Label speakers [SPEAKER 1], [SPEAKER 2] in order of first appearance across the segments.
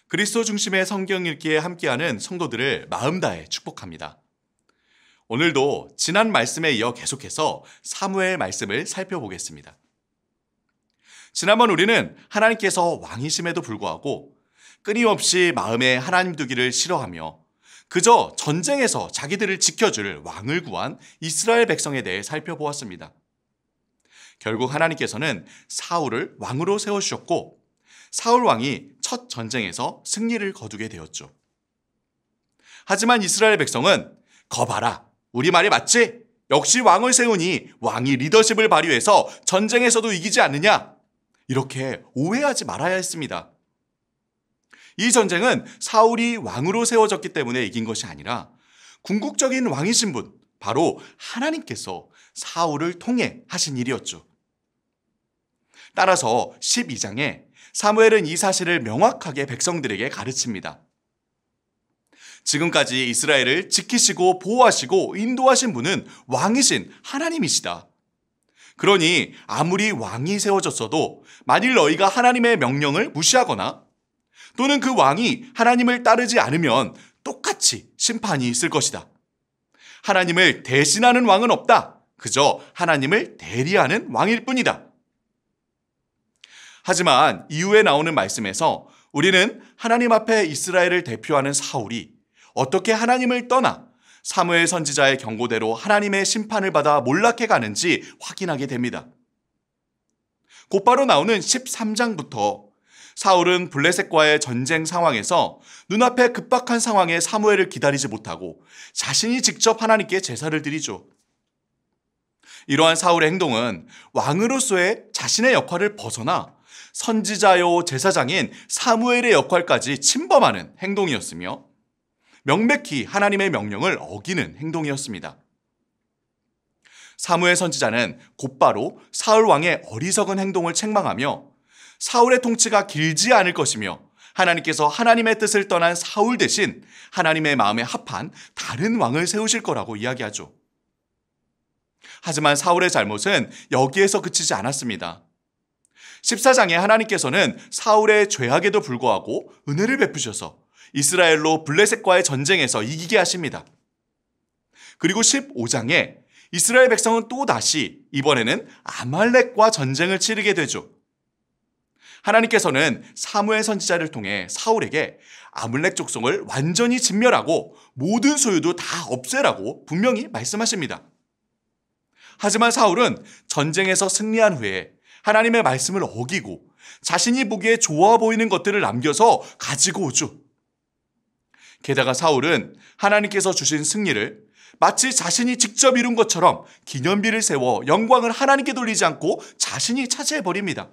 [SPEAKER 1] 그리스도 중심의 성경 읽기에 함께하는 성도들을 마음 다해 축복합니다. 오늘도 지난 말씀에 이어 계속해서 사무엘 말씀을 살펴보겠습니다. 지난번 우리는 하나님께서 왕이심에도 불구하고 끊임없이 마음에 하나님 두기를 싫어하며 그저 전쟁에서 자기들을 지켜줄 왕을 구한 이스라엘 백성에 대해 살펴보았습니다. 결국 하나님께서는 사울을 왕으로 세워주셨고 사울 왕이 첫 전쟁에서 승리를 거두게 되었죠. 하지만 이스라엘 백성은 거봐라, 우리 말이 맞지? 역시 왕을 세우니 왕이 리더십을 발휘해서 전쟁에서도 이기지 않느냐? 이렇게 오해하지 말아야 했습니다. 이 전쟁은 사울이 왕으로 세워졌기 때문에 이긴 것이 아니라 궁극적인 왕이신 분, 바로 하나님께서 사울을 통해 하신 일이었죠. 따라서 12장에 사무엘은 이 사실을 명확하게 백성들에게 가르칩니다. 지금까지 이스라엘을 지키시고 보호하시고 인도하신 분은 왕이신 하나님이시다. 그러니 아무리 왕이 세워졌어도 만일 너희가 하나님의 명령을 무시하거나 또는 그 왕이 하나님을 따르지 않으면 똑같이 심판이 있을 것이다. 하나님을 대신하는 왕은 없다. 그저 하나님을 대리하는 왕일 뿐이다. 하지만 이후에 나오는 말씀에서 우리는 하나님 앞에 이스라엘을 대표하는 사울이 어떻게 하나님을 떠나 사무엘 선지자의 경고대로 하나님의 심판을 받아 몰락해 가는지 확인하게 됩니다. 곧바로 나오는 13장부터 사울은 블레셋과의 전쟁 상황에서 눈앞에 급박한 상황에 사무엘을 기다리지 못하고 자신이 직접 하나님께 제사를 드리죠. 이러한 사울의 행동은 왕으로서의 자신의 역할을 벗어나 선지자요 제사장인 사무엘의 역할까지 침범하는 행동이었으며 명백히 하나님의 명령을 어기는 행동이었습니다. 사무엘 선지자는 곧바로 사울 왕의 어리석은 행동을 책망하며 사울의 통치가 길지 않을 것이며 하나님께서 하나님의 뜻을 떠난 사울 대신 하나님의 마음에 합한 다른 왕을 세우실 거라고 이야기하죠. 하지만 사울의 잘못은 여기에서 그치지 않았습니다. 14장에 하나님께서는 사울의 죄악에도 불구하고 은혜를 베푸셔서 이스라엘로 블레셋과의 전쟁에서 이기게 하십니다. 그리고 15장에 이스라엘 백성은 또다시 이번에는 아말렉과 전쟁을 치르게 되죠. 하나님께서는 사무엘 선지자를 통해 사울에게 아말렉 족속을 완전히 진멸하고 모든 소유도 다 없애라고 분명히 말씀하십니다. 하지만 사울은 전쟁에서 승리한 후에 하나님의 말씀을 어기고 자신이 보기에 좋아 보이는 것들을 남겨서 가지고 오죠. 게다가 사울은 하나님께서 주신 승리를 마치 자신이 직접 이룬 것처럼 기념비를 세워 영광을 하나님께 돌리지 않고 자신이 차지해버립니다.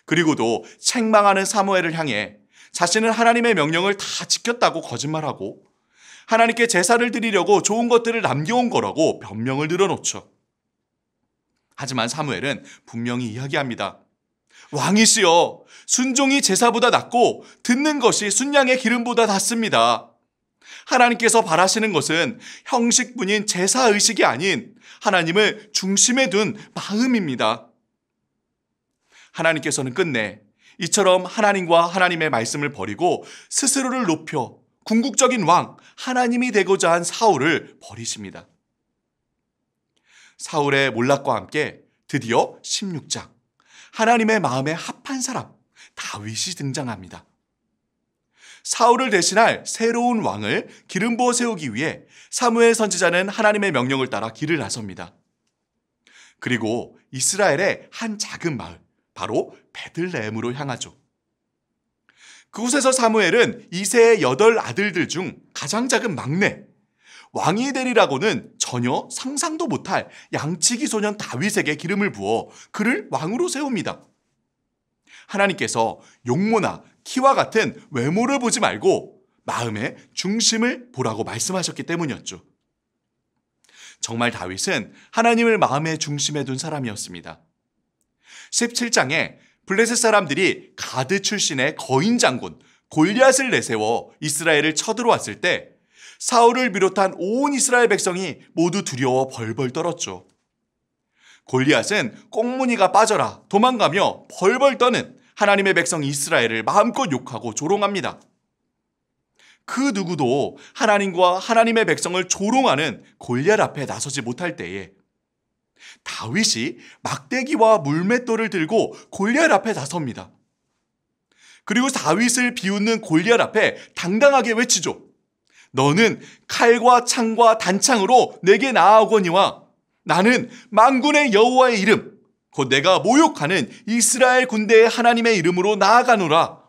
[SPEAKER 1] 그리고도 책망하는 사무엘을 향해 자신은 하나님의 명령을 다 지켰다고 거짓말하고 하나님께 제사를 드리려고 좋은 것들을 남겨온 거라고 변명을 늘어놓죠. 하지만 사무엘은 분명히 이야기합니다. 왕이시여, 순종이 제사보다 낫고 듣는 것이 순양의 기름보다 낫습니다. 하나님께서 바라시는 것은 형식뿐인 제사의식이 아닌 하나님을 중심에 둔 마음입니다. 하나님께서는 끝내 이처럼 하나님과 하나님의 말씀을 버리고 스스로를 높여 궁극적인 왕, 하나님이 되고자 한 사울을 버리십니다. 사울의 몰락과 함께 드디어 16장, 하나님의 마음에 합한 사람, 다윗이 등장합니다. 사울을 대신할 새로운 왕을 기름 부어 세우기 위해 사무엘 선지자는 하나님의 명령을 따라 길을 나섭니다. 그리고 이스라엘의 한 작은 마을, 바로 베들레헴으로 향하죠. 그곳에서 사무엘은 이새의 8 아들들 중 가장 작은 막내, 왕이 되리라고는 전혀 상상도 못할 양치기 소년 다윗에게 기름을 부어 그를 왕으로 세웁니다. 하나님께서 용모나 키와 같은 외모를 보지 말고 마음의 중심을 보라고 말씀하셨기 때문이었죠. 정말 다윗은 하나님을 마음의 중심에 둔 사람이었습니다. 17장에 블레셋 사람들이 가드 출신의 거인 장군 골리앗을 내세워 이스라엘을 쳐들어왔을 때 사울을 비롯한 온 이스라엘 백성이 모두 두려워 벌벌 떨었죠. 골리앗은 꽁무니가 빠져라 도망가며 벌벌 떠는 하나님의 백성 이스라엘을 마음껏 욕하고 조롱합니다. 그 누구도 하나님과 하나님의 백성을 조롱하는 골리앗 앞에 나서지 못할 때에 다윗이 막대기와 물맷돌을 들고 골리앗 앞에 나섭니다. 그리고 다윗을 비웃는 골리앗 앞에 당당하게 외치죠. 너는 칼과 창과 단창으로 내게 나아오거니와 나는 만군의 여호와의 이름 곧 내가 모욕하는 이스라엘 군대의 하나님의 이름으로 나아가노라.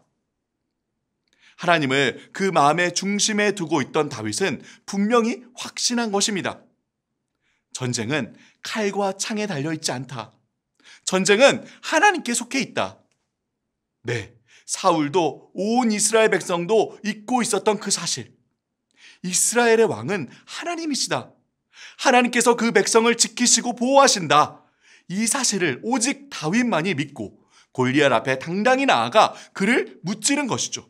[SPEAKER 1] 하나님을 그 마음의 중심에 두고 있던 다윗은 분명히 확신한 것입니다. 전쟁은 칼과 창에 달려있지 않다. 전쟁은 하나님께 속해 있다. 네, 사울도 온 이스라엘 백성도 잊고 있었던 그 사실. 이스라엘의 왕은 하나님이시다. 하나님께서 그 백성을 지키시고 보호하신다. 이 사실을 오직 다윗만이 믿고 골리앗 앞에 당당히 나아가 그를 무찌른 것이죠.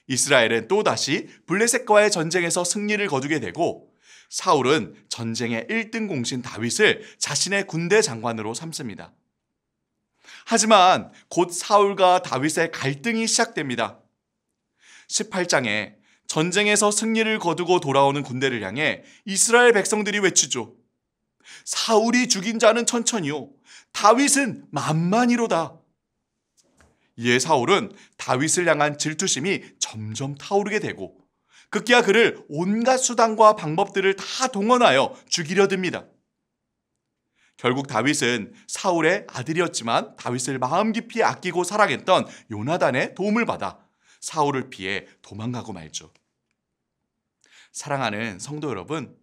[SPEAKER 1] 이스라엘은 또다시 블레셋과의 전쟁에서 승리를 거두게 되고 사울은 전쟁의 1등 공신 다윗을 자신의 군대 장관으로 삼습니다. 하지만 곧 사울과 다윗의 갈등이 시작됩니다. 18장에 전쟁에서 승리를 거두고 돌아오는 군대를 향해 이스라엘 백성들이 외치죠. 사울이 죽인 자는 천천히요 다윗은 만만이로다. 이에 사울은 다윗을 향한 질투심이 점점 타오르게 되고 급기야 그를 온갖 수단과 방법들을 다 동원하여 죽이려 듭니다. 결국 다윗은 사울의 아들이었지만 다윗을 마음 깊이 아끼고 사랑했던 요나단의 도움을 받아 사울을 피해 도망가고 말죠. 사랑하는 성도 여러분,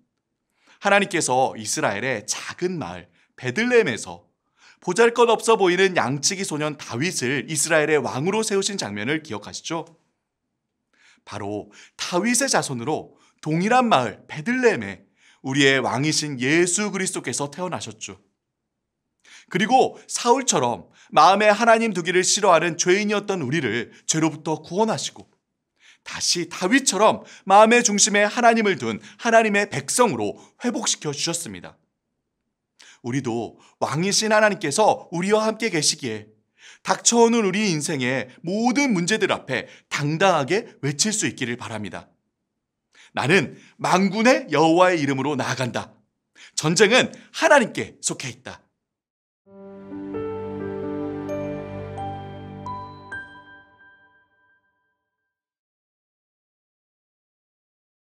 [SPEAKER 1] 하나님께서 이스라엘의 작은 마을 베들레헴에서 보잘것없어 보이는 양치기 소년 다윗을 이스라엘의 왕으로 세우신 장면을 기억하시죠? 바로 다윗의 자손으로 동일한 마을 베들레헴에 우리의 왕이신 예수 그리스도께서 태어나셨죠. 그리고 사울처럼 마음에 하나님 두기를 싫어하는 죄인이었던 우리를 죄로부터 구원하시고 다시 다윗처럼 마음의 중심에 하나님을 둔 하나님의 백성으로 회복시켜 주셨습니다. 우리도 왕이신 하나님께서 우리와 함께 계시기에 닥쳐오는 우리 인생의 모든 문제들 앞에 당당하게 외칠 수 있기를 바랍니다. 나는 만군의 여호와의 이름으로 나아간다. 전쟁은 하나님께 속해 있다.